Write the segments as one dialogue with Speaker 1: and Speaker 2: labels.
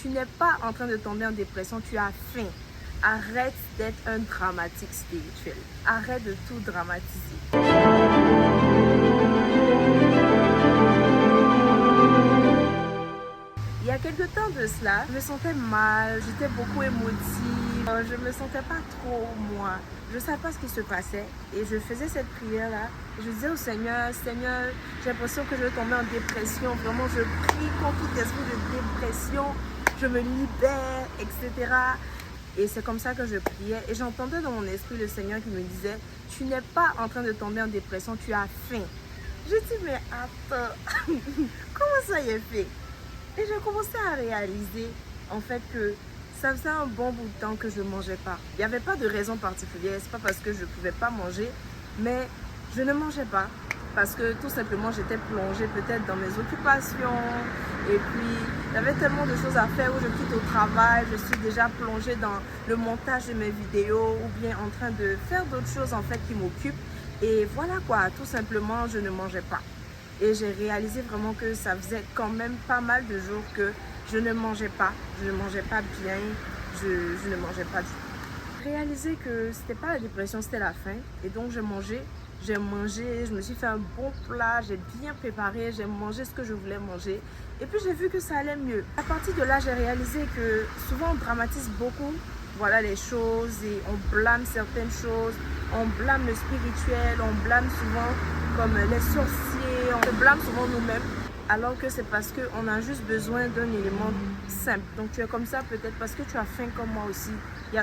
Speaker 1: Tu n'es pas en train de tomber en dépression, tu as faim. Arrête d'être un dramatique spirituel. Arrête de tout dramatiser. Il y a quelque temps de cela, je me sentais mal, j'étais beaucoup émotive, je me sentais pas trop moi. Je ne savais pas ce qui se passait et je faisais cette prière-là. Je disais au Seigneur, Seigneur, j'ai l'impression que je vais tomber en dépression. Vraiment, je prie contre tout esprit de dépression. Je me libère, etc. Et c'est comme ça que je priais. Et j'entendais dans mon esprit le Seigneur qui me disait, tu n'es pas en train de tomber en dépression, tu as faim. Je dis, mais attends, comment ça y est fait? Et j'ai commencé à réaliser en fait que ça faisait un bon bout de temps que je ne mangeais pas. Il n'y avait pas de raison particulière, c'est pas parce que je ne pouvais pas manger, mais je ne mangeais pas parce que tout simplement j'étais plongée peut-être dans mes occupations et puis il y avait tellement de choses à faire où je quitte au travail, je suis déjà plongée dans le montage de mes vidéos ou bien en train de faire d'autres choses en fait qui m'occupent et voilà quoi, tout simplement je ne mangeais pas. Et j'ai réalisé vraiment que ça faisait quand même pas mal de jours que je ne mangeais pas bien, je ne mangeais pas du tout. J'ai réalisé que c'était pas la dépression, c'était la faim. Et donc j'ai mangé, je me suis fait un bon plat, j'ai bien préparé, j'ai mangé ce que je voulais manger. Et puis j'ai vu que ça allait mieux. À partir de là, j'ai réalisé que souvent on dramatise beaucoup, voilà les choses et on blâme certaines choses, on blâme le spirituel, on blâme souvent comme les sorciers, on se blâme souvent nous-mêmes alors que c'est parce qu'on a juste besoin d'un élément simple. Donc tu es comme ça peut-être parce que tu as faim comme moi aussi.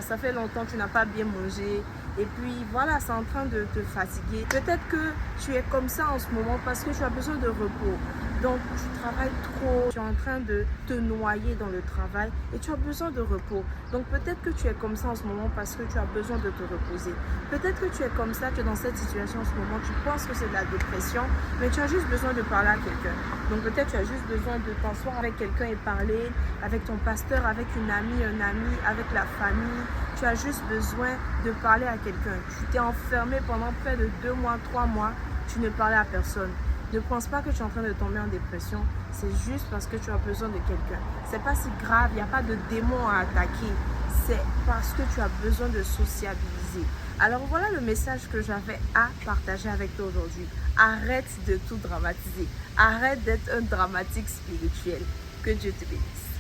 Speaker 1: Ça fait longtemps que tu n'as pas bien mangé et puis voilà, c'est en train de te fatiguer. Peut-être que tu es comme ça en ce moment parce que tu as besoin de repos. Donc tu travailles trop, tu es en train de te noyer dans le travail et tu as besoin de repos. Donc peut-être que tu es comme ça en ce moment parce que tu as besoin de te reposer. Peut-être que tu es comme ça, tu es dans cette situation en ce moment, tu penses que c'est de la dépression, mais tu as juste besoin de parler à quelqu'un. Donc peut-être tu as juste besoin de t'asseoir avec quelqu'un et parler, avec ton pasteur, avec une amie, un ami, avec la famille. Tu as juste besoin de parler à quelqu'un. Tu t'es enfermé pendant près de 2 mois, 3 mois, tu ne parlais à personne. Ne pense pas que tu es en train de tomber en dépression, c'est juste parce que tu as besoin de quelqu'un. C'est pas si grave, il n'y a pas de démon à attaquer, c'est parce que tu as besoin de sociabiliser. Alors voilà le message que j'avais à partager avec toi aujourd'hui. Arrête de tout dramatiser, arrête d'être un dramatique spirituel. Que Dieu te bénisse.